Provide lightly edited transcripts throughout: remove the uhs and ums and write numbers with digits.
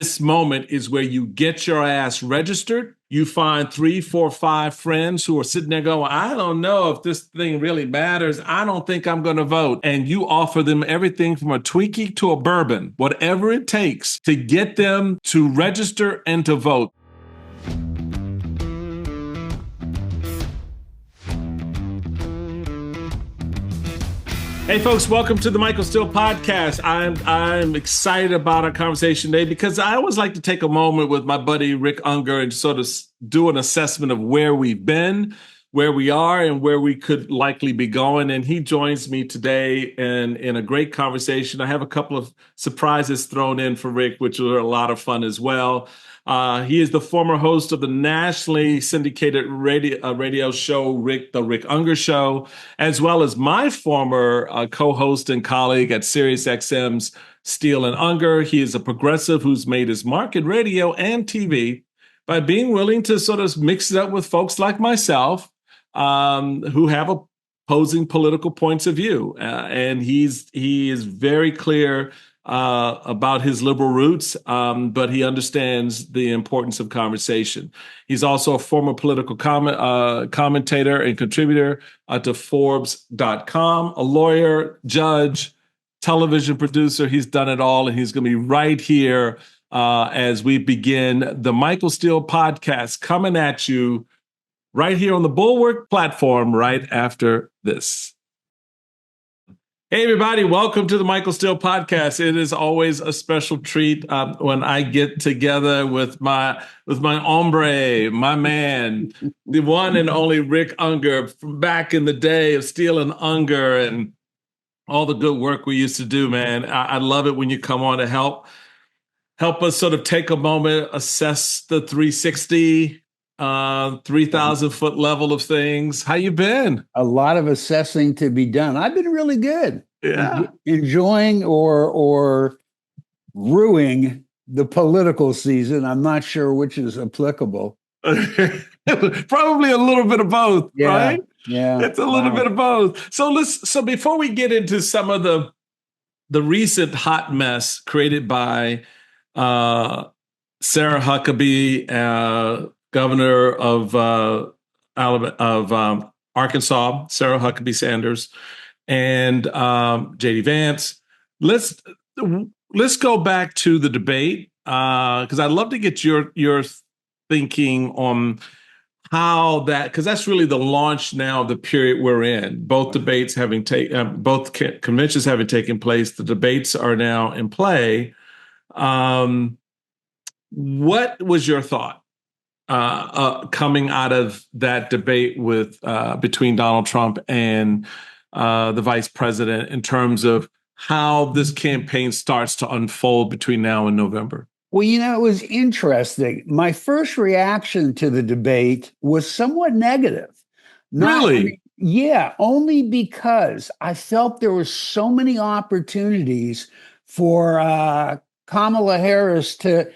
This moment is where you get your ass registered. You find 3, 4, 5 friends who are sitting there going, I don't know if this thing really matters. I don't think I'm going to vote. And you offer them everything from a Twinkie to a bourbon, whatever it takes to get them to register and to vote. Hey folks, welcome to the Michael Steele podcast. I'm excited about our conversation today because I always like to take a moment with my buddy Rick Ungar and sort of do an assessment of where we've been, where we are, and where we could likely be going. And he joins me today in a great conversation. I have a couple of surprises thrown in for Rick, which are a lot of fun as well. He is the former host of the nationally syndicated radio show, The Rick Ungar Show, as well as my former co-host and colleague at Sirius XM's Steele and Ungar. He is a progressive who's made his mark in radio and TV by being willing to sort of mix it up with folks like myself who have opposing political points of view. And he is very clear about his liberal roots, but he understands the importance of conversation. He's also a former political commentator and contributor to Forbes.com, a lawyer, judge, television producer. He's done it all, and he's going to be right here as we begin the Michael Steele podcast, coming at you right here on the Bulwark platform right after this. Hey, everybody. Welcome to the Michael Steele podcast. It is always a special treat when I get together with my hombre, my man, the one and only Rick Ungar from back in the day of Steele and Ungar and all the good work we used to do, man. I love it when you come on to help us sort of take a moment, assess the 360 3,000 foot level of things. How you been? A lot of assessing to be done. I've been really good. Yeah. Enjoying or ruining the political season. I'm not sure which is applicable. Probably a little bit of both, right? Yeah. It's a little bit of both. So before we get into some of the recent hot mess created by Sarah Huckabee, governor of Arkansas, Sarah Huckabee Sanders, and J.D. Vance. Let's go back to the debate because I'd love to get your thinking on how that, because that's really the launch now of the period we're in. Both debates having both conventions having taken place, the debates are now in play. What was your thought coming out of that debate with between Donald Trump and the vice president in terms of how this campaign starts to unfold between now and November? Well, it was interesting. My first reaction to the debate was somewhat negative. Really? Only because I felt there were so many opportunities for Kamala Harris to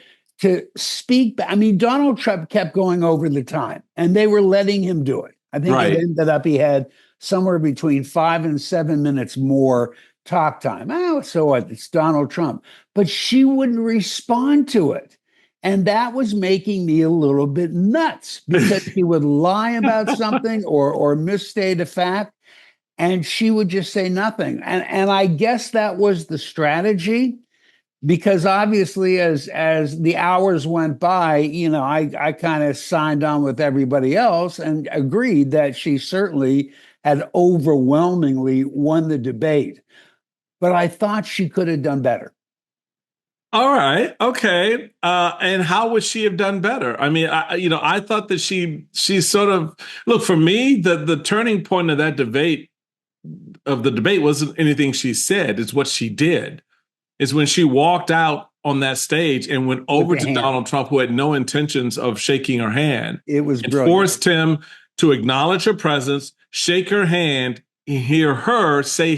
speak. I mean, Donald Trump kept going over the time, and they were letting him do it. I think it ended up he had somewhere between 5 and 7 minutes more talk time. Oh, so what? It's Donald Trump. But she wouldn't respond to it. And that was making me a little bit nuts because he would lie about something or misstate a fact, and she would just say nothing. And I guess that was the strategy. Because obviously, as the hours went by, I kind of signed on with everybody else and agreed that she certainly had overwhelmingly won the debate. But I thought she could have done better. All right. Okay. And how would she have done better? I mean, I thought that she sort of, look, for me, the turning point of that debate wasn't anything she said. It's what she did. Is when she walked out on that stage and went over to Donald Trump, who had no intentions of shaking her hand. It was brilliant. Forced him to acknowledge her presence, shake her hand, hear her say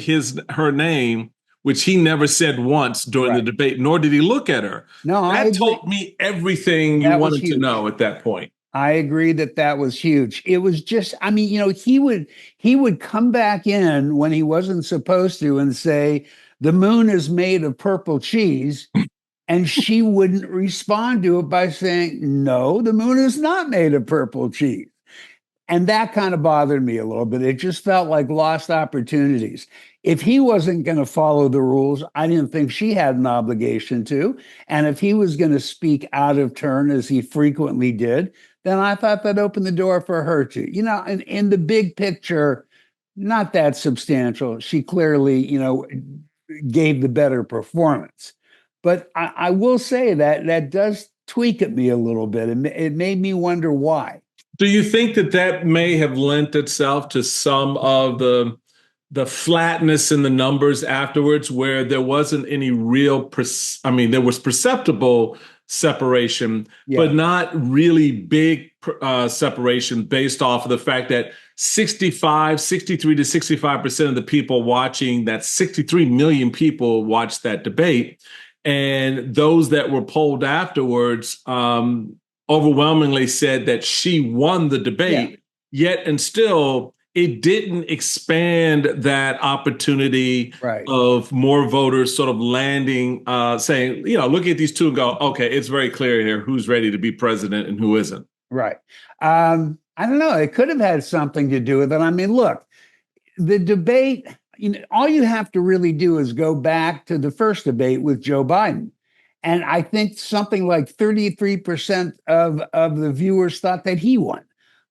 her name, which he never said once during the debate, nor did he look at her. No, that told me everything you wanted to know at that point. I agree that was huge. It was just, I mean, he would come back in when he wasn't supposed to and say, the moon is made of purple cheese. And she wouldn't respond to it by saying, no, the moon is not made of purple cheese. And that kind of bothered me a little bit. It just felt like lost opportunities. If he wasn't going to follow the rules, I didn't think she had an obligation to. And if he was going to speak out of turn, as he frequently did, then I thought that opened the door for her to. In the big picture, not that substantial. She clearly, gave the better performance. But I will say that does tweak at me a little bit. It made me wonder why. Do you think that may have lent itself to some of the flatness in the numbers afterwards, where there wasn't any real, there was perceptible separation, but not really big separation based off of the fact that 63 to 65% of the people watching, that 63 million people watched that debate. And those that were polled afterwards, overwhelmingly said that she won the debate, yet and still it didn't expand that opportunity of more voters sort of landing, saying, look at these two and go, okay, it's very clear here who's ready to be president and who isn't. Right. I don't know. It could have had something to do with it. I mean, look, the debate, all you have to really do is go back to the first debate with Joe Biden. And I think something like 33% of the viewers thought that he won.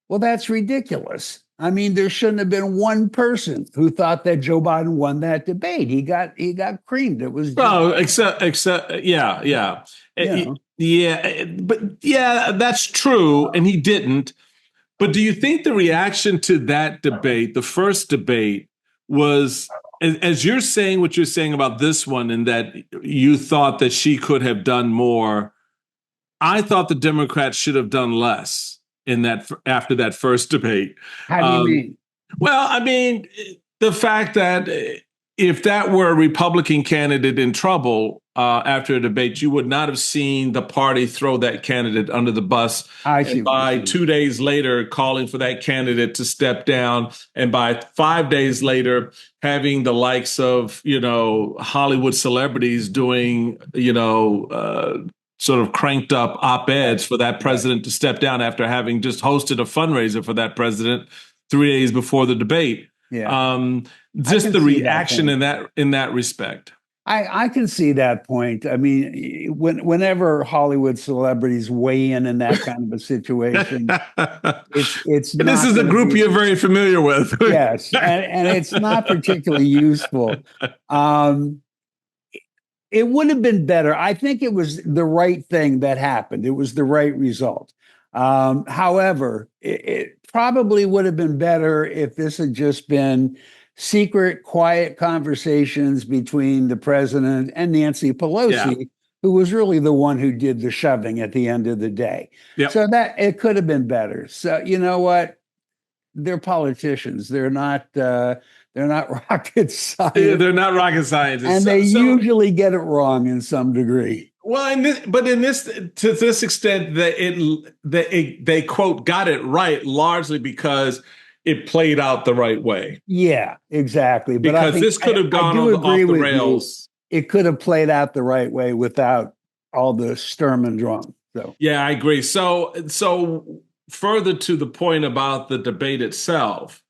Well, that's ridiculous. I mean, there shouldn't have been one person who thought that Joe Biden won that debate. He got creamed. It was that's true, and he didn't. But do you think the reaction to that debate, the first debate, was, as you're saying what you're saying about this one, and that you thought that she could have done more? I thought the Democrats should have done less in that after that first debate. How do you mean? Well, I mean, the fact that if that were a Republican candidate in trouble after a debate, you would not have seen the party throw that candidate under the bus. And by 2 days later, calling for that candidate to step down. And by 5 days later, having the likes of, Hollywood celebrities doing, sort of cranked up op-eds for that president to step down after having just hosted a fundraiser for that president 3 days before the debate. Just the reaction in that respect. I can see that point. I mean, whenever Hollywood celebrities weigh in that kind of a situation, it's and this is a group you're very familiar with. Yes, and it's not particularly useful. It would have been better. I think it was the right thing that happened. It was the right result. However, it probably would have been better if this had just been secret, quiet conversations between the president and Nancy Pelosi, who was really the one who did the shoving at the end of the day. So that it could have been better. So you know what? They're politicians. They're not rocket science. They're not rocket scientists, and they usually get it wrong in some degree. Well, to this extent, they quote got it right largely because it played out the right way. Yeah, exactly. But because this could have gone off the rails. It could have played out the right way without all the Sturm and Drang. So yeah, I agree. So further to the point about the debate itself,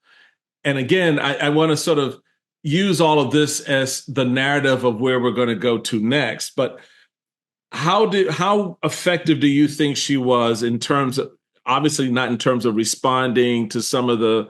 and again, I want to sort of use all of this as the narrative of where we're going to go to next. But how effective do you think she was in terms of, obviously not in terms of responding to some of the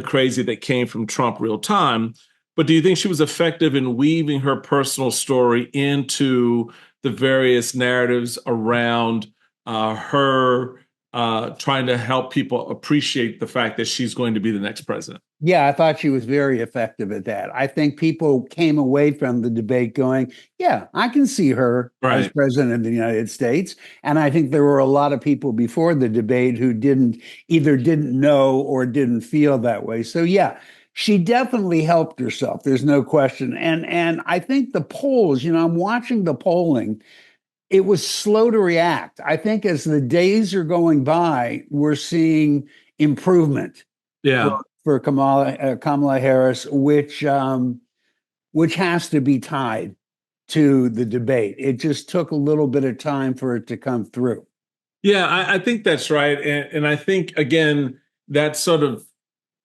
crazy that came from Trump real time, but do you think she was effective in weaving her personal story into the various narratives around her trying to help people appreciate the fact that she's going to be the next president? Yeah, I thought she was very effective at that. I think people came away from the debate going, yeah, I can see her as president of the United States. And I think there were a lot of people before the debate who either didn't know or didn't feel that way. So yeah, she definitely helped herself. There's no question. And I think the polls, I'm watching the polling. It was slow to react. I think as the days are going by, we're seeing improvement. For Kamala Harris, which has to be tied to the debate. It just took a little bit of time for it to come through. Yeah, I think that's right. And I think, again, that sort of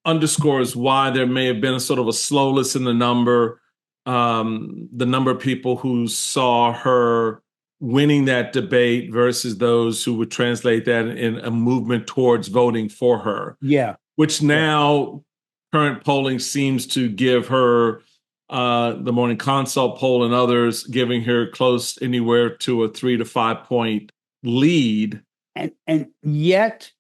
underscores why there may have been a sort of a slowness in the number of people who saw her winning that debate versus those who would translate that in a movement towards voting for her. Yeah. Which now current polling seems to give her, the Morning Consult poll and others giving her close anywhere to a 3 to 5 point lead. And yet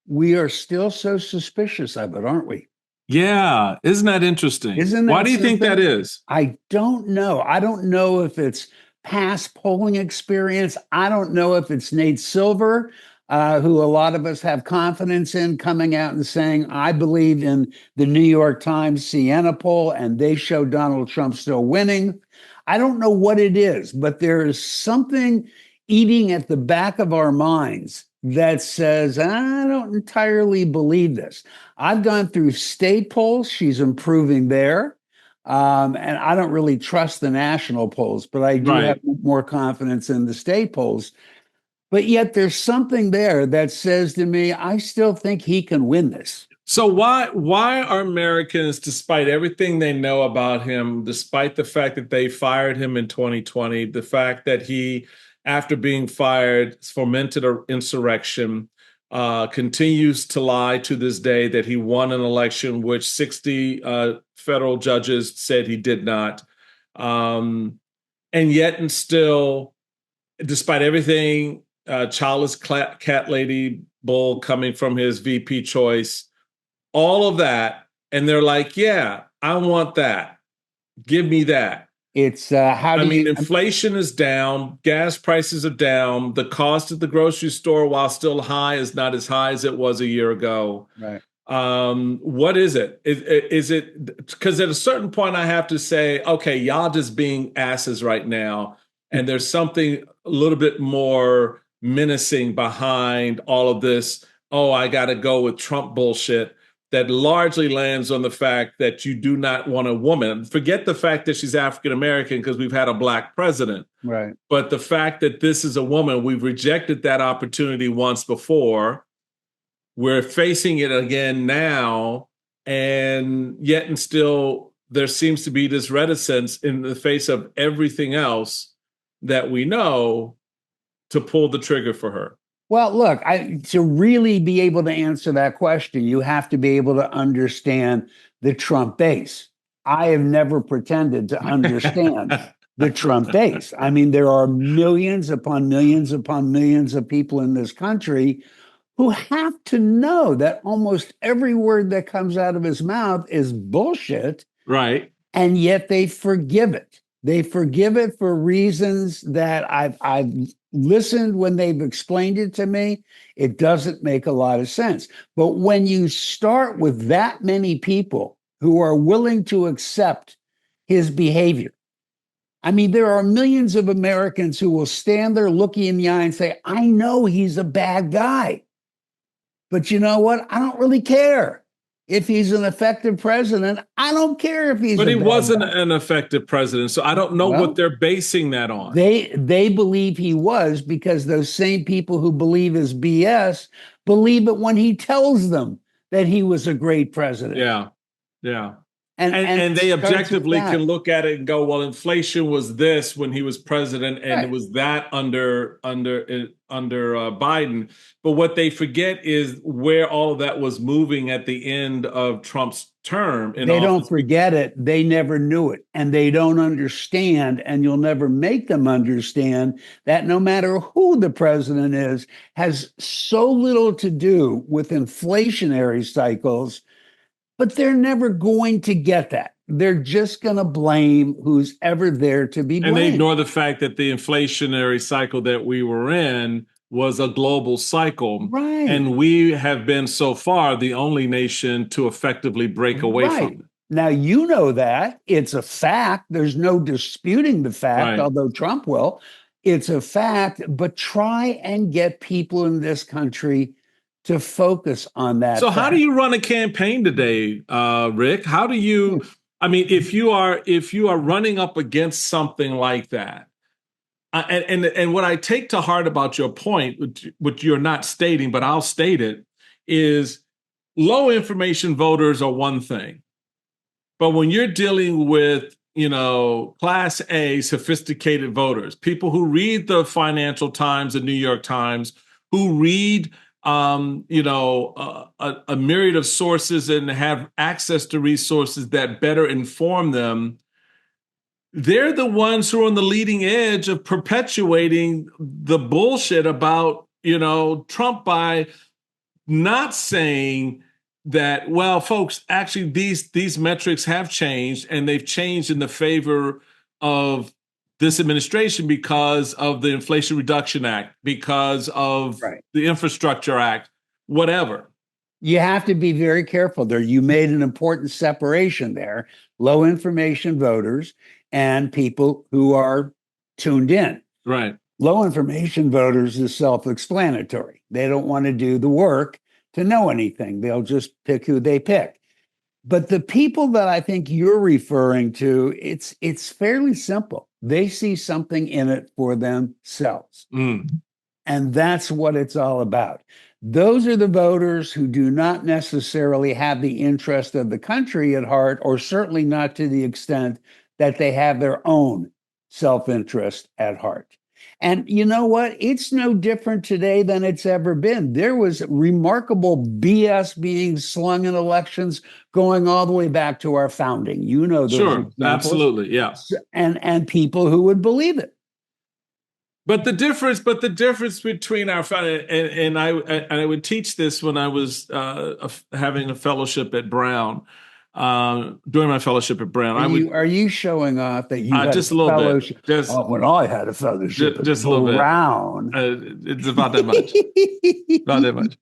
we are still so suspicious of it, aren't we? Yeah. Isn't that interesting? Why do you think that is? I don't know. I don't know if it's past polling experience. I don't know if it's Nate Silver, who a lot of us have confidence in, coming out and saying, I believe in the New York Times Siena poll, and they show Donald Trump still winning. I don't know what it is, but there is something eating at the back of our minds that says, I don't entirely believe this. I've gone through state polls. She's improving there. And I don't really trust the national polls, but I do have more confidence in the state polls. But yet there's something there that says to me, I still think he can win this. So why are Americans, despite everything they know about him, despite the fact that they fired him in 2020, the fact that he, after being fired, fomented an insurrection, continues to lie to this day that he won an election which 60 federal judges said he did not. And yet and still, despite everything, childless cat lady bull coming from his VP choice, all of that, and they're like, yeah, I want that. Give me that. It's inflation is down, gas prices are down, the cost at the grocery store, while still high, is not as high as it was a year ago. Right. What is it? Is it because at a certain point I have to say, okay, y'all just being asses right now, and there's something a little bit more menacing behind all of this. Oh, I got to go with Trump bullshit. That largely lands on the fact that you do not want a woman. Forget the fact that she's African-American because we've had a Black president. Right. But the fact that this is a woman, we've rejected that opportunity once before. We're facing it again now. And yet and still, there seems to be this reticence in the face of everything else that we know to pull the trigger for her. Well, look, to really be able to answer that question, you have to be able to understand the Trump base. I have never pretended to understand the Trump base. I mean, there are millions upon millions upon millions of people in this country who have to know that almost every word that comes out of his mouth is bullshit. Right. And yet they forgive it. They forgive it for reasons that I've listened when they've explained it to me. It doesn't make a lot of sense. But when you start with that many people who are willing to accept his behavior, I mean, there are millions of Americans who will stand there looking in the eye and say, I know he's a bad guy, but you know what? I don't really care. If he's an effective president, I don't care if he's. But he wasn't an effective president, so I don't know what they're basing that on. They believe he was because those same people who believe his BS believe it when he tells them that he was a great president. Yeah, yeah. And they objectively can look at it and go, well, inflation was this when he was president, and it was that under Biden. But what they forget is where all of that was moving at the end of Trump's term. They don't forget it. They never knew it, and they don't understand. And you'll never make them understand that no matter who the president is, has so little to do with inflationary cycles. But they're never going to get that. They're just going to blame who's ever there to be blamed. And they ignore the fact that the inflationary cycle that we were in was a global cycle. Right. And we have been so far the only nation to effectively break away from it. Now, you know that. It's a fact. There's no disputing the fact, although Trump will. It's a fact. But try and get people in this country to focus on that. So how do you run a campaign today, Rick? How do you I mean, if you are running up against something like that, and what I take to heart about your point, which you're not stating, but I'll state it, is low information voters are one thing, but when you're dealing with class A sophisticated voters, people who read the Financial Times and New York Times, who read a myriad of sources and have access to resources that better inform them, they're the ones who are on the leading edge of perpetuating the bullshit about, Trump by not saying that, well, folks, actually these metrics have changed, and they've changed in the favor of this administration because of the Inflation Reduction Act, because of the Infrastructure Act, whatever. You have to be very careful there. You made an important separation there. Low information voters and people who are tuned in. Right. Low information voters is self-explanatory. They don't want to do the work to know anything. They'll just pick who they pick. But the people that I think you're referring to, it's fairly simple. They see something in it for themselves. And that's what it's all about. Those are the voters who do not necessarily have the interest of the country at heart, or certainly not to the extent that they have their own self-interest at heart. And you know what? It's no different today than it's ever been. There was remarkable BS being slung in elections going all the way back to our founding. You know those examples. Absolutely, yeah. And people who would believe it. But the difference between our and I would teach this when I was having a fellowship at Brown. During my fellowship at Brown, are you showing off that you had just a little bit? When I had a fellowship, just a little Brown. It's about that much. About that much.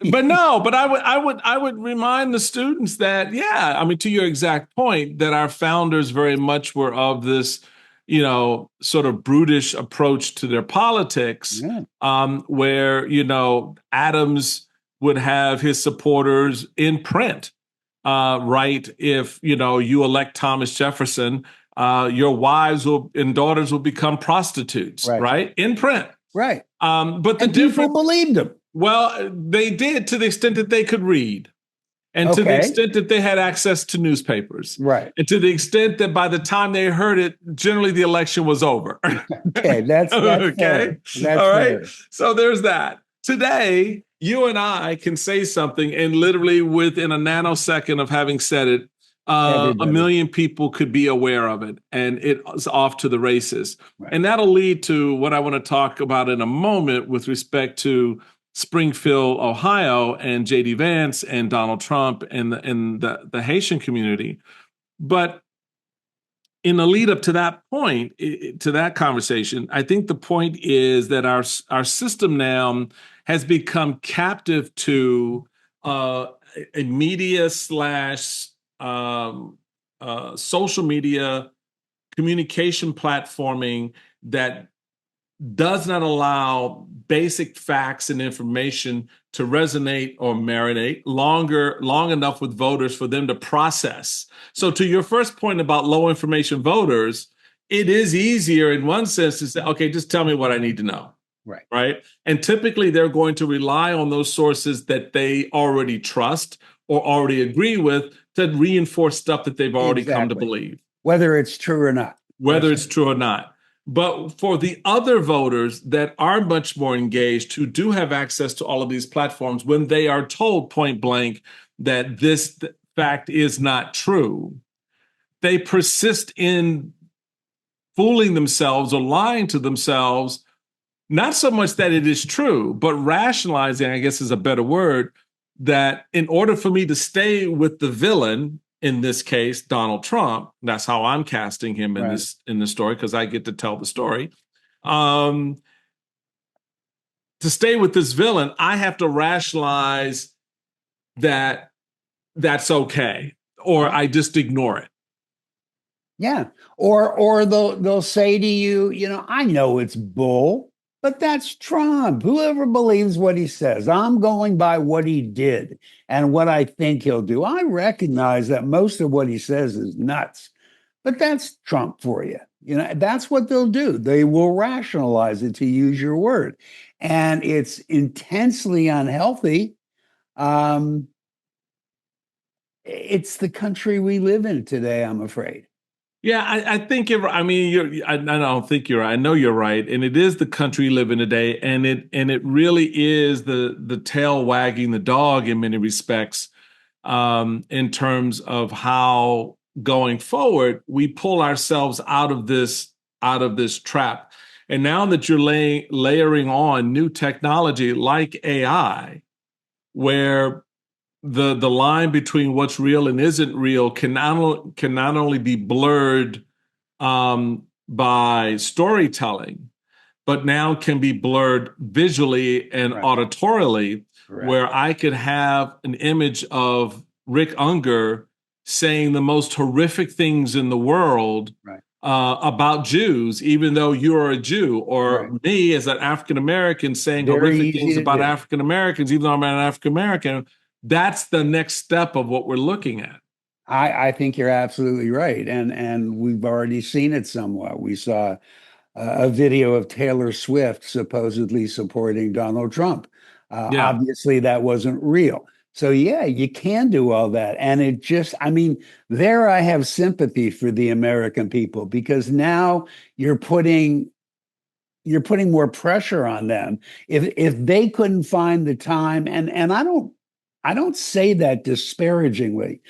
But I would remind the students that, to your exact point, that our founders very much were of this, sort of brutish approach to their politics, where, Adams would have his supporters in print, right? If, you elect Thomas Jefferson, your wives and daughters will become prostitutes, right? In print. Right. But the people believed them. Well, they did, to the extent that they could read. And to the extent that they had access to newspapers. Right. And to the extent that by the time they heard it, generally the election was over. Okay, that's okay. That's all right. fair. So there's that. Today, you and I can say something, and literally within a nanosecond of having said it, a million people could be aware of it, and it's off to the races. Right. And that'll lead to what I want to talk about in a moment with respect to Springfield, Ohio, and J.D. Vance and Donald Trump and the Haitian community. But in the lead up to that point, to that conversation, I think the point is that our system now has become captive to a media / social media communication platforming that does not allow basic facts and information to resonate or marinate long enough with voters for them to process. So to your first point about low information voters, it is easier in one sense to say, okay, just tell me what I need to know. Right. And typically they're going to rely on those sources that they already trust or already agree with to reinforce stuff that they've already come to believe. Whether it's true or not. But for the other voters that are much more engaged, who do have access to all of these platforms, when they are told point blank that this fact is not true, they persist in fooling themselves or lying to themselves, not so much that it is true, but rationalizing, I guess is a better word, that in order for me to stay with the villain, in this case, Donald Trump, that's how I'm casting him in the story, because I get to tell the story. To stay with this villain, I have to rationalize that that's okay, or I just ignore it. Yeah. Or they'll say to you, I know it's bull. But that's Trump. Whoever believes what he says, I'm going by what he did and what I think he'll do. I recognize that most of what he says is nuts, but that's Trump for you. You know, that's what they'll do. They will rationalize it, to use your word. And it's intensely unhealthy. Um, it's the country we live in today, I'm afraid. Yeah, I think you're. I mean, I don't think you're right. I know you're right, and it is the country we live in today, and it really is the tail wagging the dog in many respects, in terms of how going forward we pull ourselves out of this trap. And now that you're layering on new technology like AI, where the line between what's real and isn't real can not only be blurred by storytelling, but now can be blurred visually and Right. auditorially, Correct. where I could have an image of Rick Unger saying the most horrific things in the world, Right. about Jews, even though you're a Jew, or Right. me as an African American saying Very horrific easy things to about do. African Americans, even though I'm an African American. That's the next step of what we're looking at. I think you're absolutely right. And we've already seen it somewhat. We saw a video of Taylor Swift supposedly supporting Donald Trump. Yeah, Obviously, that wasn't real. So, yeah, you can do all that. And it just, I mean, there I have sympathy for the American people because now you're putting more pressure on them. If they couldn't find the time, and I don't say that disparagingly.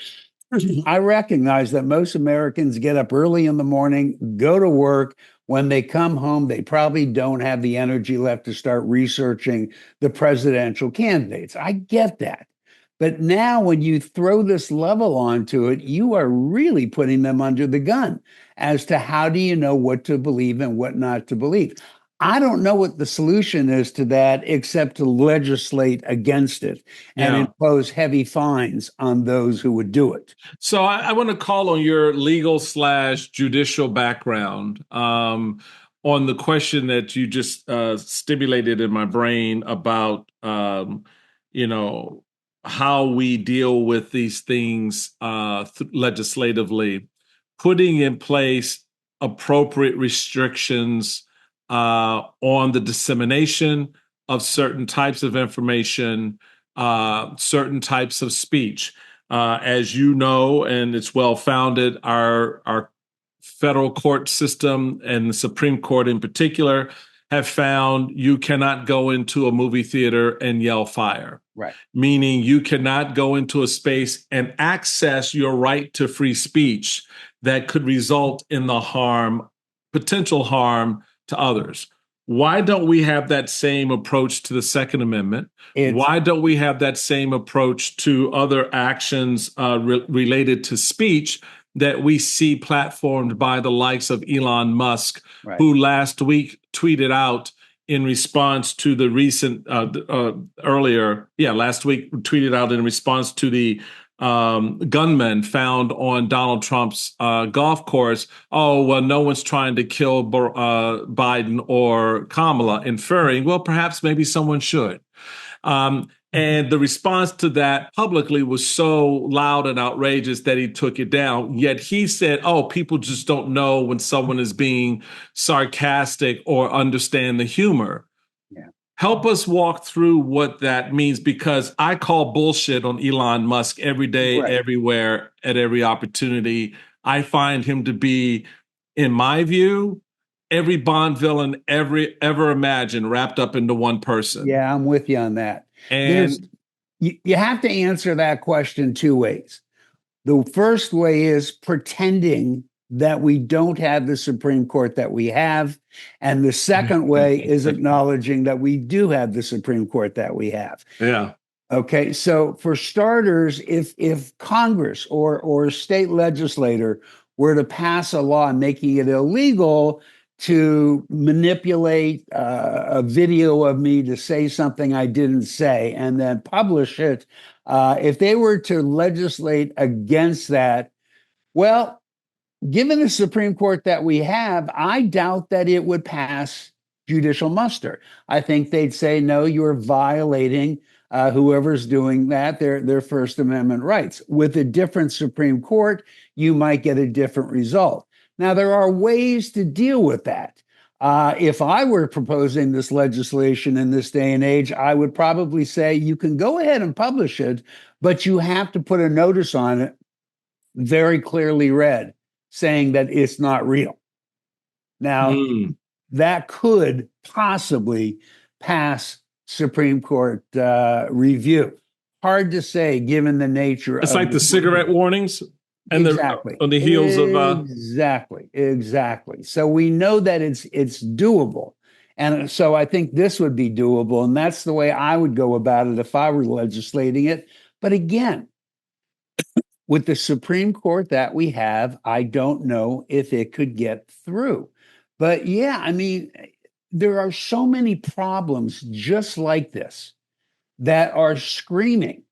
I recognize that most Americans get up early in the morning, go to work. When they come home, they probably don't have the energy left to start researching the presidential candidates. I get that. But now, when you throw this level onto it, you are really putting them under the gun as to how do you know what to believe and what not to believe. I don't know what the solution is to that except to legislate against it and yeah. impose heavy fines on those who would do it. So I want to call on your legal slash judicial background, on the question that you just stimulated in my brain about, you know, how we deal with these things legislatively, putting in place appropriate restrictions on the dissemination of certain types of information, certain types of speech. As you know, and it's well founded, our federal court system and the Supreme Court in particular have found you cannot go into a movie theater and yell fire. Right. Meaning you cannot go into a space and access your right to free speech that could result in the potential harm to others. Why don't we have that same approach to the Second Amendment? It's Why don't we have that same approach to other actions related to speech that we see platformed by the likes of Elon Musk, right. who last week tweeted out in response to the recent last week tweeted out in response to the gunmen found on Donald Trump's golf course. Oh, well, no one's trying to kill Biden or Kamala, inferring, well, perhaps maybe someone should. And the response to that publicly was so loud and outrageous that he took it down. Yet he said, oh, people just don't know when someone is being sarcastic or understand the humor. Yeah. Help us walk through what that means, because I call bullshit on Elon Musk every day, Right. everywhere, at every opportunity. I find him to be, in my view, every Bond villain ever imagined wrapped up into one person. Yeah, I'm with you on that. There's And you have to answer that question two ways. The first way is pretending that we don't have the Supreme Court that we have. And the second way is acknowledging that we do have the Supreme Court that we have. yeah, Okay, so for starters, if Congress or state legislator were to pass a law making it illegal to manipulate a video of me to say something I didn't say and then publish it, if they were to legislate against that, well, given the Supreme Court that we have, I doubt that it would pass judicial muster. I think they'd say, no, you're violating whoever's doing that, their First Amendment rights. With a different Supreme Court, you might get a different result. Now, there are ways to deal with that. If I were proposing this legislation in this day and age, I would probably say you can go ahead and publish it, but you have to put a notice on it, very clearly read, saying that it's not real. Now, that could possibly pass Supreme Court review. Hard to say, given the nature. It's like the cigarette warnings. And exactly. On the heels of exactly. So we know that it's doable. And so I think this would be doable. And that's the way I would go about it if I were legislating it. But again, with the Supreme Court that we have, I don't know if it could get through. But yeah, I mean, there are so many problems just like this that are screaming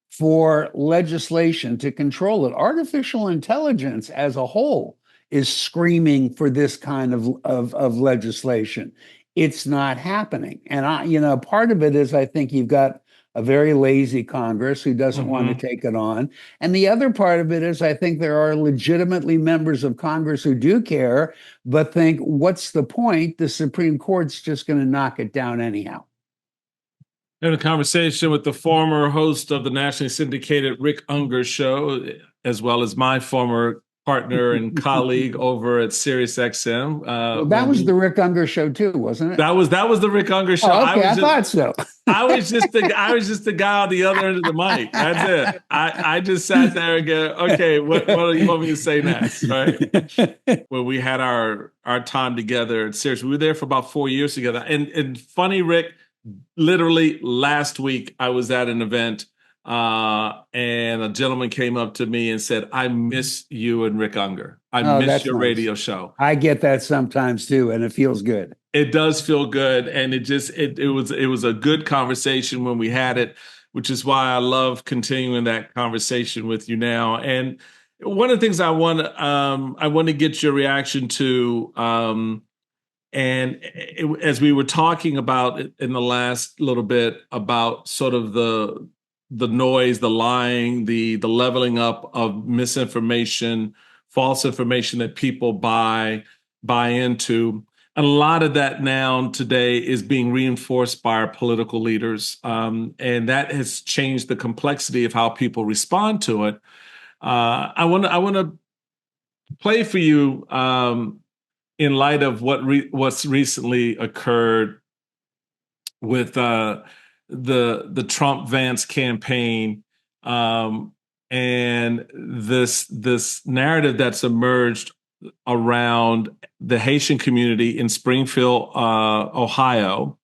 for legislation to control it. Artificial intelligence as a whole is screaming for this kind of legislation. It's not happening. And part of it is I think you've got a very lazy Congress who doesn't want to take it on. And the other part of it is I think there are legitimately members of Congress who do care, but think, what's the point? The Supreme Court's just going to knock it down anyhow. In a conversation with the former host of the nationally syndicated Rick Ungar show, as well as my former partner and colleague over at Sirius XM. That was the Rick Ungar show too, wasn't it? That was the Rick Ungar show. Oh, okay, I thought so. I was just the guy on the other end of the mic. That's it. I just sat there and go, okay, what do you want me to say next? Right? When we had our time together at Sirius, we were there for about 4 years together. And funny, Rick, literally last week I was at an event and a gentleman came up to me and said, I miss you and Rick Unger. I miss your radio show. I get that sometimes too, and it feels good. It does feel good. And it was a good conversation when we had it, which is why I love continuing that conversation with you now. And one of the things I want to get your reaction to, as we were talking about in the last little bit about sort of the noise, the lying, the leveling up of misinformation, false information that people buy into. And a lot of that now today is being reinforced by our political leaders. And that has changed the complexity of how people respond to it. I want to play for you in light of what's recently occurred with the Trump-Vance campaign, and this narrative that's emerged around the Haitian community in Springfield, Ohio,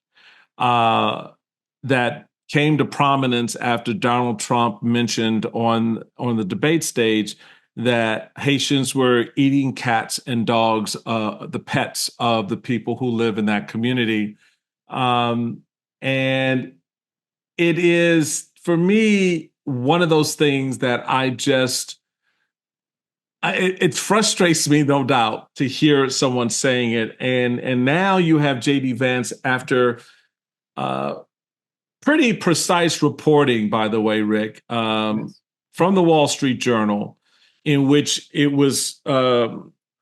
that came to prominence after Donald Trump mentioned on the debate stage that Haitians were eating cats and dogs, the pets of the people who live in that community. And it is, for me, one of those things that it frustrates me, no doubt, to hear someone saying it. And now you have J.D. Vance, after pretty precise reporting, by the way, Rick, from the Wall Street Journal, in which it was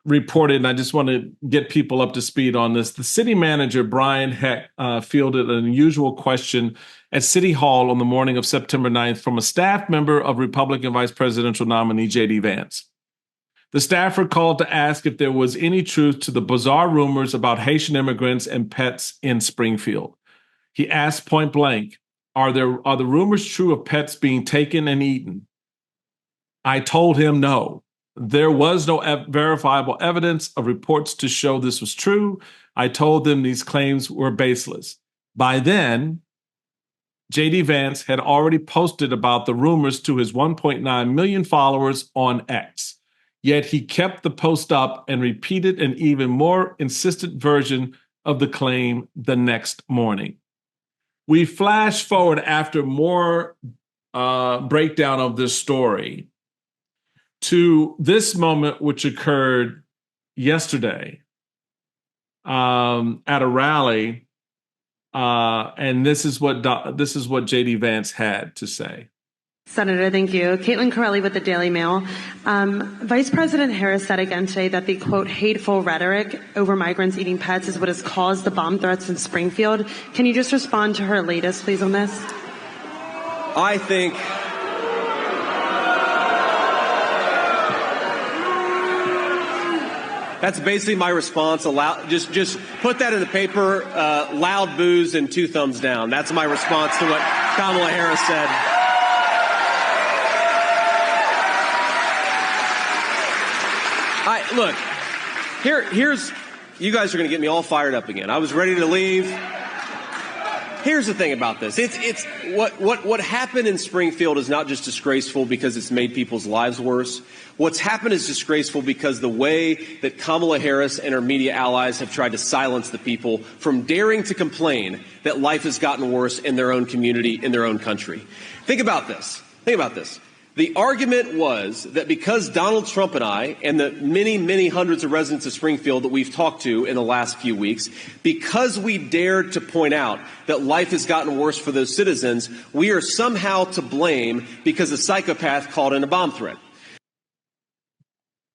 reported, and I just want to get people up to speed on this. The city manager, Brian Heck, fielded an unusual question at City Hall on the morning of September 9th from a staff member of Republican vice presidential nominee J.D. Vance. The staffer called to ask if there was any truth to the bizarre rumors about Haitian immigrants and pets in Springfield. He asked point blank, are the rumors true of pets being taken and eaten? I told him no. There was no verifiable evidence of reports to show this was true. I told them these claims were baseless. By then, J.D. Vance had already posted about the rumors to his 1.9 million followers on X. Yet he kept the post up and repeated an even more insistent version of the claim the next morning. We flash forward after more breakdown of this story to this moment, which occurred yesterday, at a rally, and this is what J.D. Vance had to say. Senator, thank you. Caitlin Corelli with the Daily Mail. Vice President Harris said again today that the, quote, hateful rhetoric over migrants eating pets is what has caused the bomb threats in Springfield. Can you just respond to her latest, please, on this? I think that's basically my response. Just put that in the paper, loud boos and 2 thumbs down. That's my response to what Kamala Harris said. Look, here's, you guys are going to get me all fired up again. I was ready to leave. Here's the thing about this. It's what happened in Springfield is not just disgraceful because it's made people's lives worse. What's happened is disgraceful because the way that Kamala Harris and her media allies have tried to silence the people from daring to complain that life has gotten worse in their own community, in their own country. Think about this. The argument was that because Donald Trump and I and the many, many hundreds of residents of Springfield that we've talked to in the last few weeks, because we dared to point out that life has gotten worse for those citizens, we are somehow to blame because a psychopath called in a bomb threat.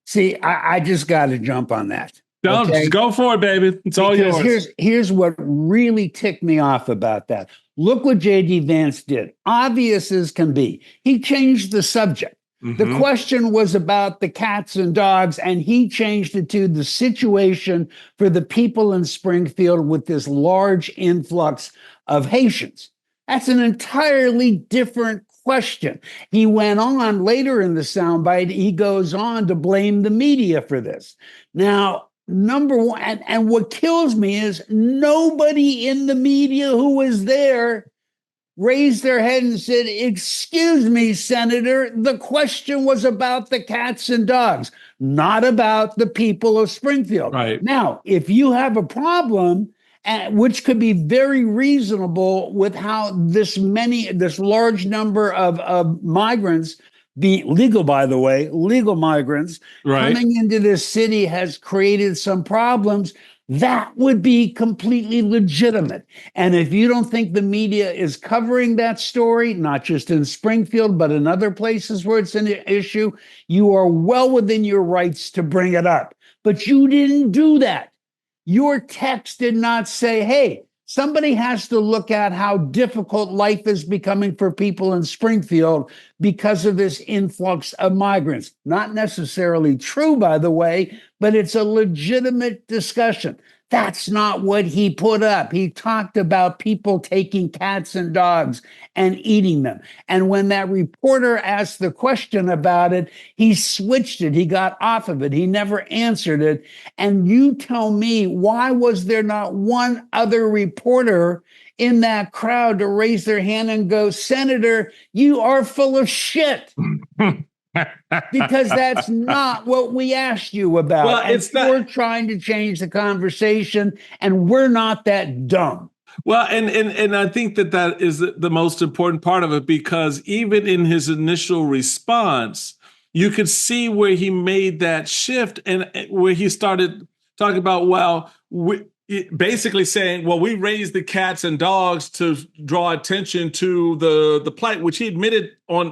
See, I just got to jump on that. Don't just go for it, baby. It's all yours. Here's what really ticked me off about that. Look what J.D. Vance did. Obvious as can be. He changed the subject. Mm-hmm. The question was about the cats and dogs, and he changed it to the situation for the people in Springfield with this large influx of Haitians. That's an entirely different question. He went on later in the soundbite, he goes on to blame the media for this. Now, number one, and what kills me is nobody in the media who was there raised their head and said, "Excuse me, Senator, the question was about the cats and dogs, not about the people of Springfield." Right. Now, if you have a problem, which could be very reasonable with how this large number of migrants, legal migrants, right, coming into this city has created some problems, that would be completely legitimate. And if you don't think the media is covering that story, not just in Springfield, but in other places where it's an issue, you are well within your rights to bring it up. But you didn't do that. Your text did not say, hey, somebody has to look at how difficult life is becoming for people in Springfield because of this influx of migrants. Not necessarily true, by the way, but it's a legitimate discussion. That's not what he put up. He talked about people taking cats and dogs and eating them. And when that reporter asked the question about it, he switched it. He got off of it. He never answered it. And you tell me, why was there not one other reporter in that crowd to raise their hand and go, "Senator, you are full of shit"? Because that's not what we asked you about. Well, we're trying to change the conversation, and we're not that dumb. Well, and I think that is the most important part of it, because even in his initial response, you could see where he made that shift and where he started talking about, basically saying, well, we raised the cats and dogs to draw attention to the plight, which he admitted on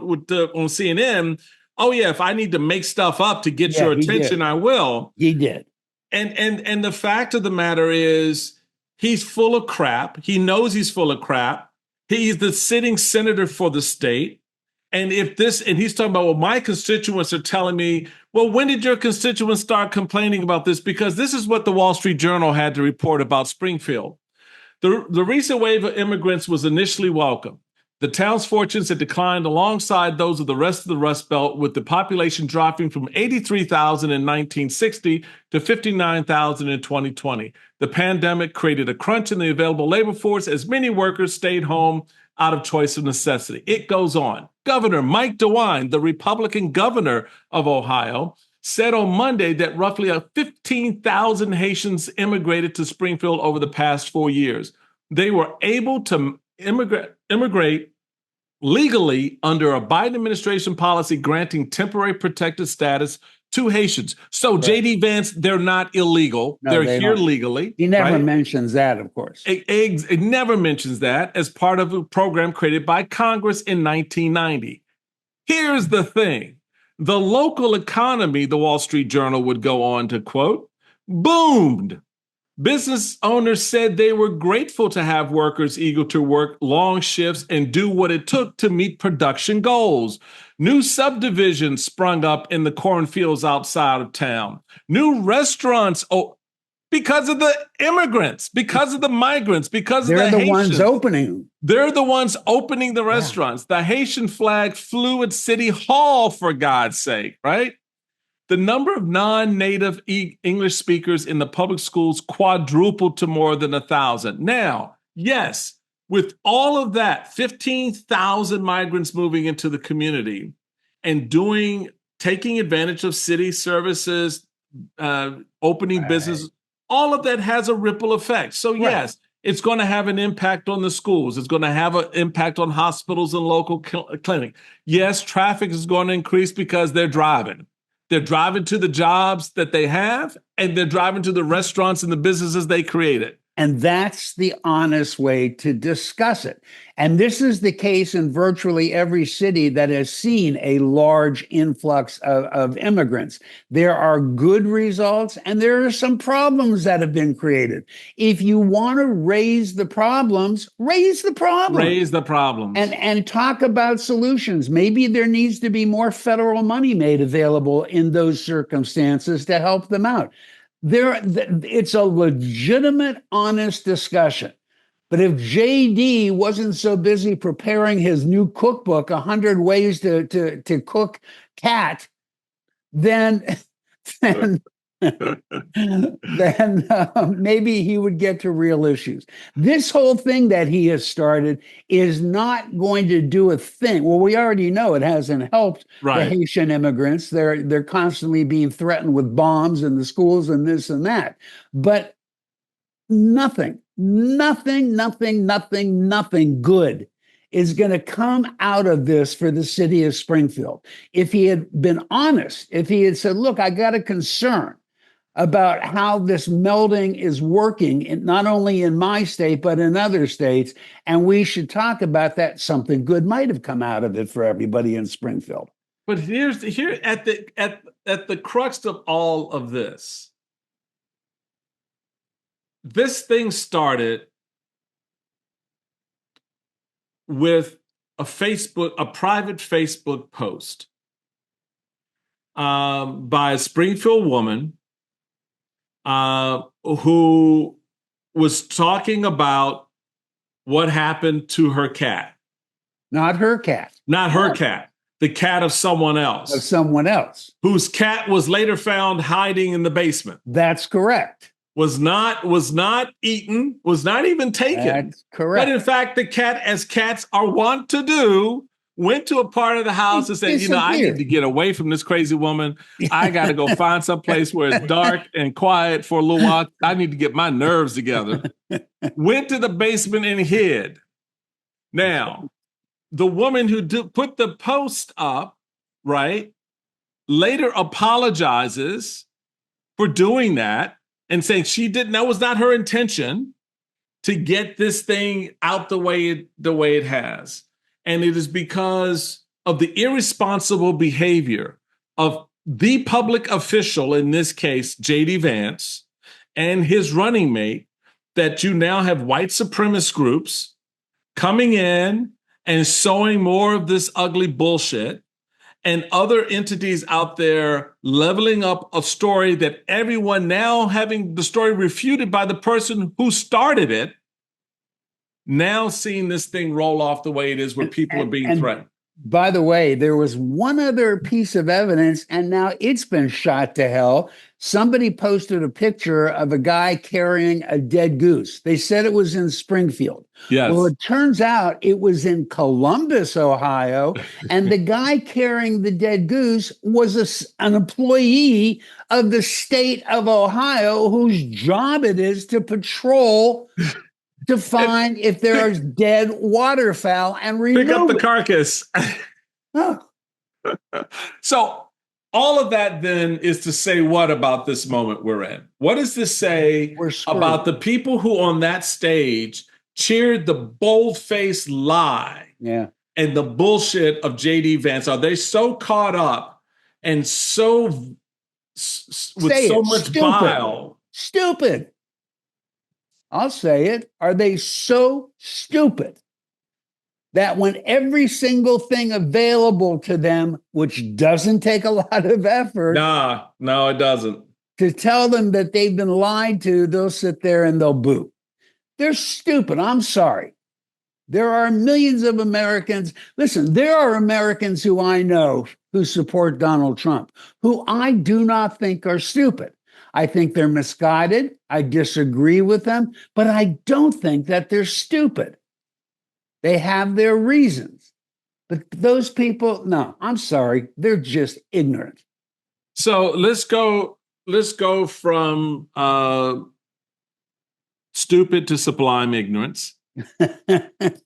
CNN. Oh, yeah, if I need to make stuff up to get your attention, I will. He did. And the fact of the matter is, he's full of crap. He knows he's full of crap. He's the sitting senator for the state. And he's talking about, well, my constituents are telling me, well, when did your constituents start complaining about this? Because this is what the Wall Street Journal had to report about Springfield. The recent wave of immigrants was initially welcome. The town's fortunes had declined alongside those of the rest of the Rust Belt, with the population dropping from 83,000 in 1960 to 59,000 in 2020. The pandemic created a crunch in the available labor force as many workers stayed home out of choice of necessity. It goes on. Governor Mike DeWine, the Republican governor of Ohio, said on Monday that roughly 15,000 Haitians immigrated to Springfield over the past 4 years. They were able to immigrate legally under a Biden administration policy granting temporary protected status Two Haitians. So right. J.D. Vance, they're not illegal. No, they're here legally. He never mentions that, of course. It never mentions that as part of a program created by Congress in 1990. Here's the thing. The local economy, the Wall Street Journal would go on to quote, boomed. Business owners said they were grateful to have workers eager to work long shifts and do what it took to meet production goals. New subdivisions sprung up in the cornfields outside of town. New restaurants, because of the immigrants, because of the migrants, because of the Haitians. They're the ones opening. They're the ones opening the restaurants. Yeah. The Haitian flag flew at City Hall, for God's sake, right? The number of non-native English speakers in the public schools quadrupled to more than 1,000. Now, yes, with all of that, 15,000 migrants moving into the community and taking advantage of city services, opening businesses, all of that has a ripple effect. So yes, it's going to have an impact on the schools. It's going to have an impact on hospitals and local clinic. Yes, traffic is going to increase because they're driving. They're driving to the jobs that they have, and they're driving to the restaurants and the businesses they created. And that's the honest way to discuss it. And this is the case in virtually every city that has seen a large influx of immigrants. There are good results, and there are some problems that have been created. If you want to raise the problems, raise the problems. Raise the problems. And talk about solutions. Maybe there needs to be more federal money made available in those circumstances to help them out. It's a legitimate, honest discussion. But if JD wasn't so busy preparing his new cookbook, 100 Ways to Cook Cat, then maybe he would get to real issues. This whole thing that he has started is not going to do a thing. Well, we already know it hasn't helped the Haitian immigrants. They're constantly being threatened with bombs in the schools and this and that. But nothing good is going to come out of this for the city of Springfield. If he had been honest, if he had said, look, I got a concern about how this melding is working, not only in my state, but in other states, and we should talk about that, something good might have come out of it for everybody in Springfield. But here at the crux of all of this, this thing started with a private Facebook post by a Springfield woman who was talking about what happened to her cat. Not her cat. Not her cat. The cat of someone else. Of someone else. Whose cat was later found hiding in the basement. That's correct. Was not eaten, was not even taken. That's correct. But in fact, the cat, as cats are wont to do, went to a part of the house and said, I need to get away from this crazy woman. I got to go find some place where it's dark and quiet for a little while. I need to get my nerves together. Went to the basement and hid. Now, the woman who put the post up, later apologizes for doing that and saying that was not her intention to get this thing out the way it has. And it is because of the irresponsible behavior of the public official, in this case, J.D. Vance, and his running mate, that you now have white supremacist groups coming in and sowing more of this ugly bullshit, and other entities out there leveling up a story that everyone now having the story refuted by the person who started it, now seeing this thing roll off the way it is where people are being threatened. By the way, there was one other piece of evidence, and now it's been shot to hell. Somebody posted a picture of a guy carrying a dead goose. They said it was in Springfield. Yes. Well, it turns out it was in Columbus, Ohio, and the guy carrying the dead goose was an employee of the state of Ohio, whose job it is to patrol to find if there is dead waterfowl and remove pick up the carcass. Oh. So all of that then is to say what about this moment we're in? What does this say about the people who on that stage cheered the bold-faced lie and the bullshit of J.D. Vance? Are they so caught up and so with so much bile? Stupid. I'll say it. Are they so stupid that when every single thing available to them, which doesn't take a lot of effort. No, it doesn't. To tell them that they've been lied to, they'll sit there and they'll boo. They're stupid. I'm sorry. There are millions of Americans. Listen, there are Americans who I know who support Donald Trump, who I do not think are stupid. I think they're misguided. I disagree with them, but I don't think that they're stupid. They have their reasons. But those people, no, I'm sorry, they're just ignorant. So let's go from stupid to sublime ignorance.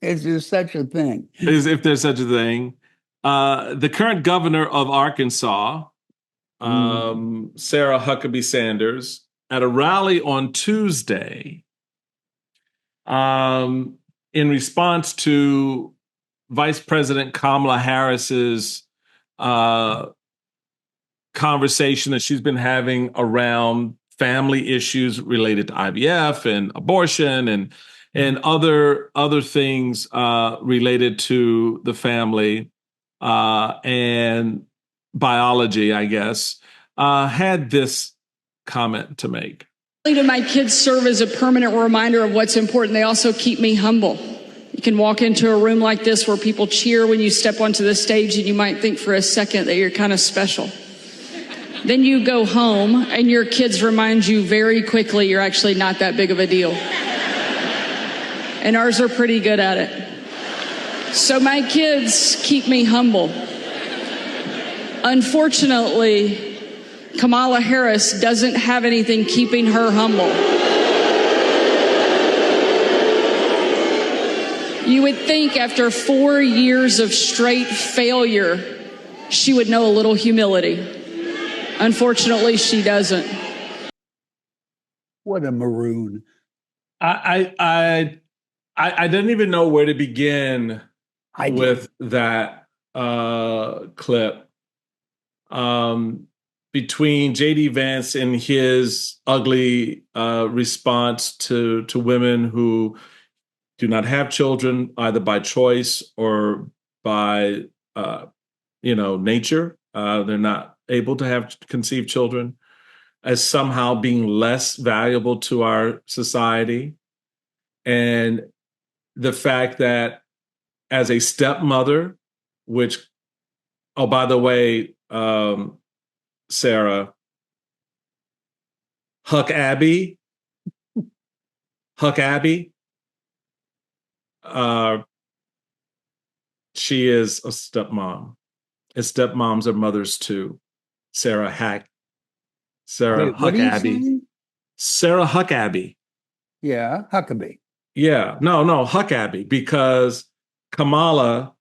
Is there such a thing? If there's such a thing. The current governor of Arkansas, Sarah Huckabee Sanders, at a rally on Tuesday, in response to Vice President Kamala Harris's conversation that she's been having around family issues related to IVF and abortion and other things related to the family and biology, I guess, had this comment to make. My kids serve as a permanent reminder of what's important. They also keep me humble. You can walk into a room like this where people cheer when you step onto the stage, and you might think for a second that you're kind of special. Then you go home and your kids remind you very quickly you're actually not that big of a deal. And ours are pretty good at it. So my kids keep me humble. Unfortunately, Kamala Harris doesn't have anything keeping her humble. You would think after 4 years of straight failure, she would know a little humility. Unfortunately, she doesn't. What a maroon. I didn't even know where to begin with that clip. Between J.D. Vance and his ugly response to women who do not have children, either by choice or by nature, they're not able to have conceived children, as somehow being less valuable to our society, and the fact that as a stepmother, which, oh, by the way, Sarah, Huckabee, she is a stepmom. And stepmoms are mothers too. Sarah Huckabee. Sarah Huckabee. Yeah, Huckabee. Yeah, no, Huckabee, because Kamala,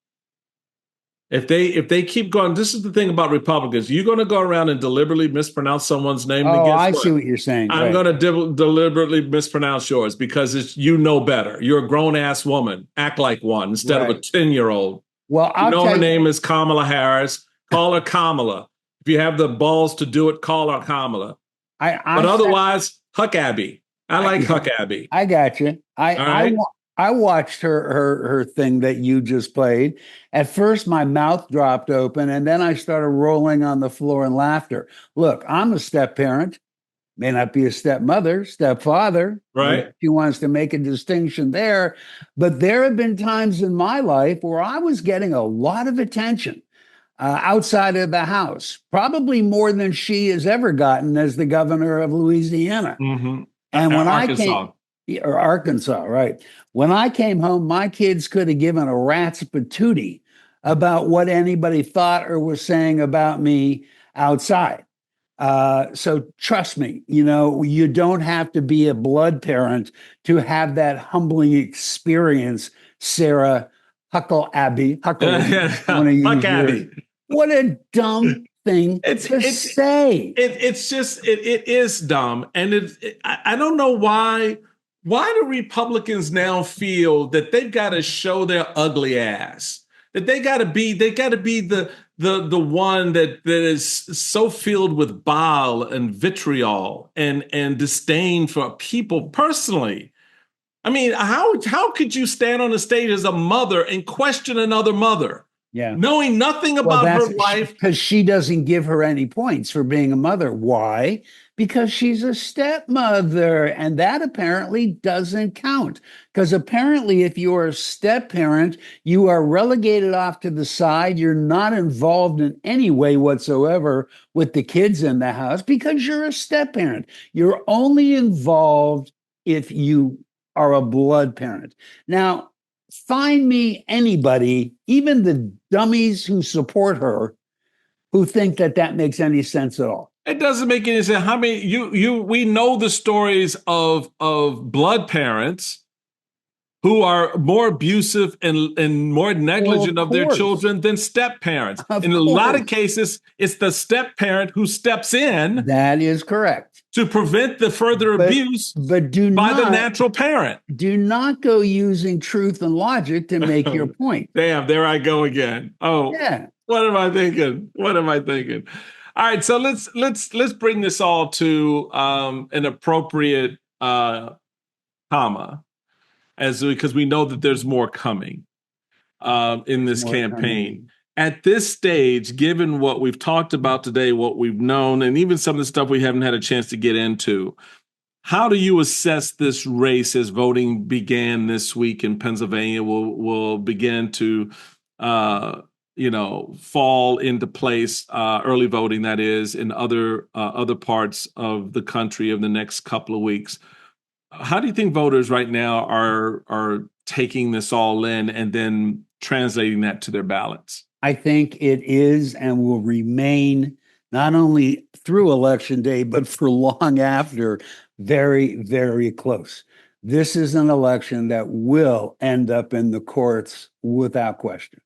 if they keep going, this is the thing about Republicans. You're going to go around and deliberately mispronounce someone's name. Oh, I see what you're saying. I'm going to deliberately mispronounce yours because you know better. You're a grown-ass woman. Act like one instead of a 10-year-old. Well, her name is Kamala Harris. Call her Kamala. If you have the balls to do it, call her Kamala. But otherwise, Huckabee. I like Huckabee. I got you. I watched her thing that you just played. At first, my mouth dropped open, and then I started rolling on the floor in laughter. Look, I'm a step parent, may not be a stepmother, stepfather. Right. She wants to make a distinction there. But there have been times in my life where I was getting a lot of attention outside of the house, probably more than she has ever gotten as the governor of Louisiana. Mm-hmm. And when Arkansas. Arkansas, right. When I came home, my kids could have given a rat's patootie about what anybody thought or was saying about me outside. So trust me, you don't have to be a blood parent to have that humbling experience, Sarah Huckabee. What a dumb thing to say. It's just it is dumb, and I don't know why. Why do Republicans now feel that they've got to show their ugly ass? That they got to be the one that is so filled with bile and vitriol and disdain for people personally. I mean, how could you stand on the stage as a mother and question another mother? Yeah. Knowing nothing about her life. Because she doesn't give her any points for being a mother. Why? Because she's a stepmother, and that apparently doesn't count. Because apparently, if you're a step parent, you are relegated off to the side. You're not involved in any way whatsoever with the kids in the house because you're a step parent. You're only involved if you are a blood parent. Now, find me anybody, even the dummies who support her, who think that makes any sense at all. It doesn't make any sense. How many we know the stories of blood parents who are more abusive and more negligent of their children than step parents. In a lot of cases, it's the step parent who steps in. That is correct. To prevent the further abuse by the natural parent. Do not go using truth and logic to make your point. Damn, there I go again. Oh, yeah. What am I thinking? All right, so let's bring this all to an appropriate comma, because we know that there's more coming in this campaign. At this stage, given what we've talked about today, what we've known, and even some of the stuff we haven't had a chance to get into, how do you assess this race as voting began this week in Pennsylvania will begin to fall into place, early voting, that is, in other parts of the country in the next couple of weeks? How do you think voters right now are taking this all in and then translating that to their ballots? I think it is and will remain, not only through Election Day, but for long after, very, very close. This is an election that will end up in the courts without question.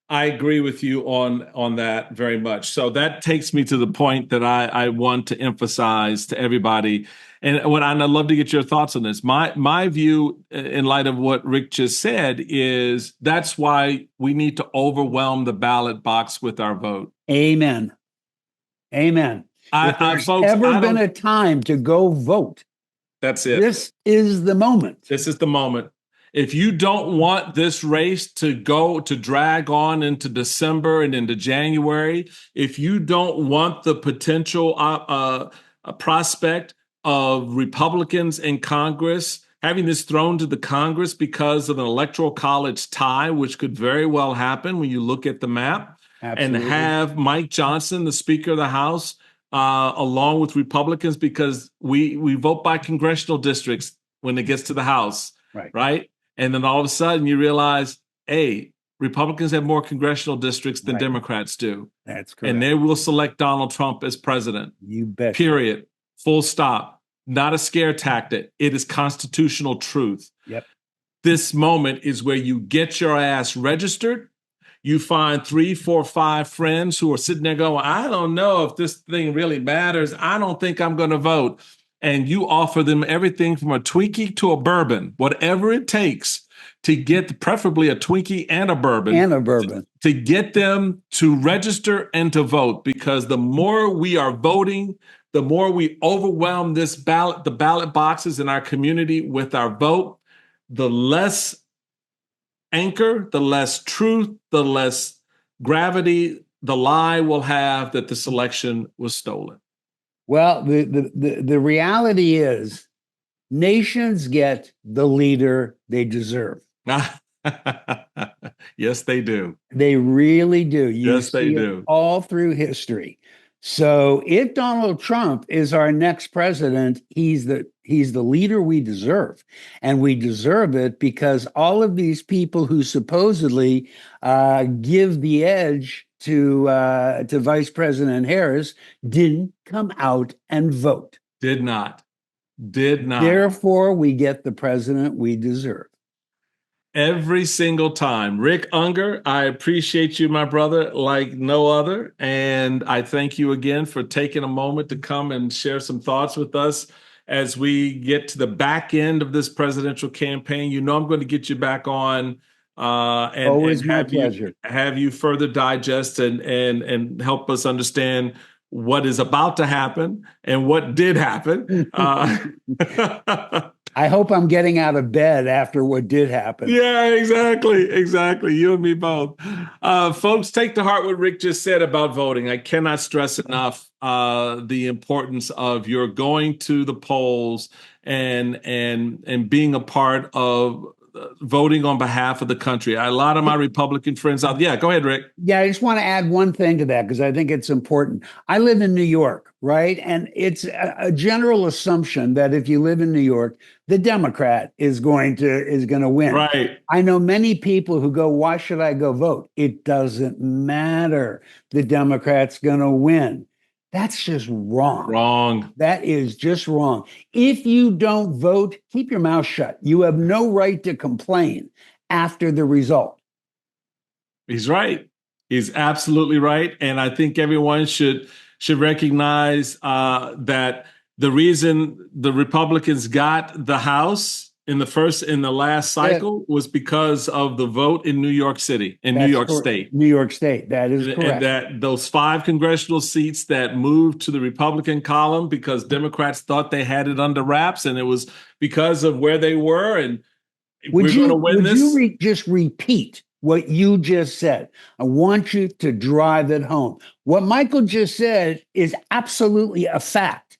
I agree with you on that very much. So that takes me to the point that I want to emphasize to everybody. And I'd love to get your thoughts on this. My view, in light of what Rick just said, is that's why we need to overwhelm the ballot box with our vote. Amen. If there's ever been a time to go vote, that's it. This is the moment. If you don't want this race to drag on into December and into January, if you don't want the potential prospect of Republicans in Congress having this thrown to the Congress because of an electoral college tie, which could very well happen when you look at the map, Absolutely. And have Mike Johnson, the Speaker of the House, along with Republicans, because we vote by congressional districts when it gets to the House, right? And then all of a sudden you realize, hey, Republicans have more congressional districts than Democrats do. That's correct. And they will select Donald Trump as president. You bet. Period. Full stop. Not a scare tactic. It is constitutional truth. Yep. This moment is where you get your ass registered. You find 3, 4, 5 friends who are sitting there going, I don't know if this thing really matters. I don't think I'm going to vote. And you offer them everything from a Twinkie to a bourbon, whatever it takes to get, preferably a Twinkie and a bourbon. To get them to register and to vote. Because the more we are voting, the more we overwhelm the ballot boxes in our community with our vote, the less anchor, the less truth, the less gravity the lie will have that this election was stolen. Well, the reality is nations get the leader they deserve. Yes, they do. They really do. Yes, they do. All through history. So if Donald Trump is our next president, he's the leader we deserve. And we deserve it because all of these people who supposedly give the edge to Vice President Harris didn't come out and vote. Did not. Therefore, we get the president we deserve. Every single time. Rick Unger, I appreciate you, my brother, like no other. And I thank you again for taking a moment to come and share some thoughts with us as we get to the back end of this presidential campaign. You know, I'm going to get you back on Always my pleasure. Have you further digest and help us understand what is about to happen and what did happen. I hope I'm getting out of bed after what did happen. Yeah, exactly. You and me both. Folks, take to heart what Rick just said about voting. I cannot stress enough the importance of your going to the polls and being a part of voting on behalf of the country. A lot of my Republican friends out. Yeah, go ahead, Rick. Yeah, I just want to add one thing to that because I think it's important. I live in New York, right? And it's a general assumption that if you live in New York, the Democrat is going to win. Right. I know many people who go, "Why should I go vote?" It doesn't matter. The Democrat's going to win. That's just wrong. Wrong. That is just wrong. If you don't vote, keep your mouth shut. You have no right to complain after the result. He's right. He's absolutely right. And I think everyone should recognize that the reason the Republicans got the House in the last cycle was because of the vote in New York City, in New York State. New York State, that is correct. And that those 5 congressional seats that moved to the Republican column because Democrats thought they had it under wraps, and it was because of where they were. And we're going to win this. Would you just repeat what you just said? I want you to drive it home. What Michael just said is absolutely a fact.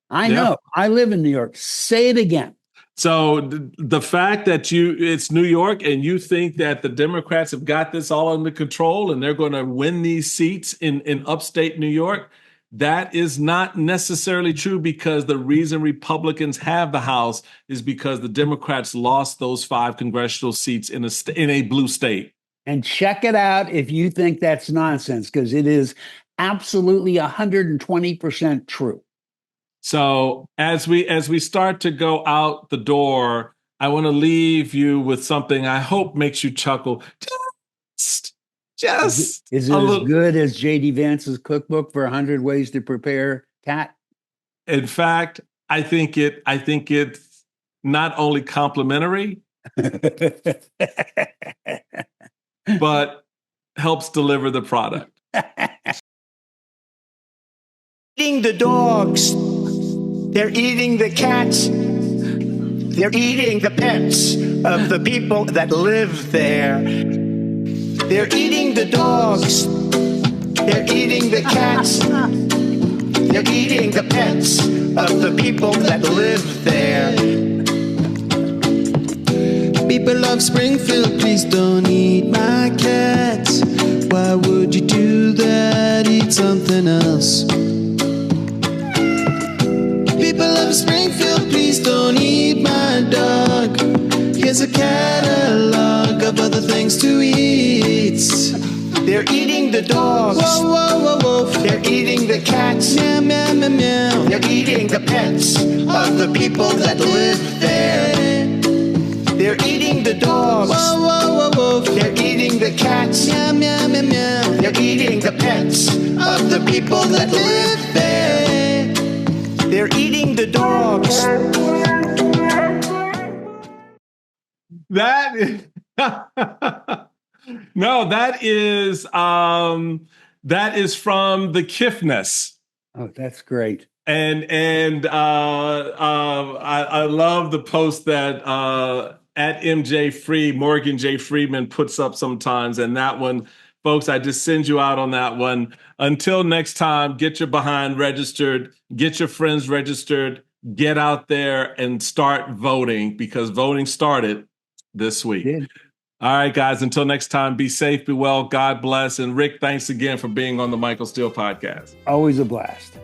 I know. I live in New York. Say it again. So the fact that it's New York and you think that the Democrats have got this all under control and they're going to win these seats in upstate New York, that is not necessarily true, because the reason Republicans have the House is because the Democrats lost those 5 congressional seats in a blue state. And check it out if you think that's nonsense, because it is absolutely 120% true. So as we start to go out the door, I want to leave you with something I hope makes you chuckle. Just is it as good as J.D. Vance's cookbook for 100 ways to prepare cat? In fact, I think it's not only complimentary, but helps deliver the product. Eating the dogs. They're eating the cats. They're eating the pets of the people that live there. They're eating the dogs. They're eating the cats. They're eating the pets of the people that live there. People of Springfield, please don't eat my cats. Why would you do that? Eat something else. People of Springfield, please don't eat my dog. Here's a catalog of other things to eat. They're eating the dogs. Whoa, whoa, whoa, whoa. They're eating the cats. Meow, meow, meow, meow. They're eating the pets of the people that live there. They're eating the dogs. Whoa, whoa, whoa, whoa. They're eating the cats. Meow, meow, meow, meow. They're eating the pets of the people that live there. They're eating the dogs. That is no, that is from the Kiffness. Oh, that's great. And I love the post that at MJ Free, Morgan J. Freeman puts up sometimes. And that one, folks, I just send you out on that one. Until next time, get your behind registered, get your friends registered, get out there and start voting, because voting started this week. All right, guys, until next time, be safe, be well, God bless. And Rick, thanks again for being on the Michael Steele podcast. Always a blast.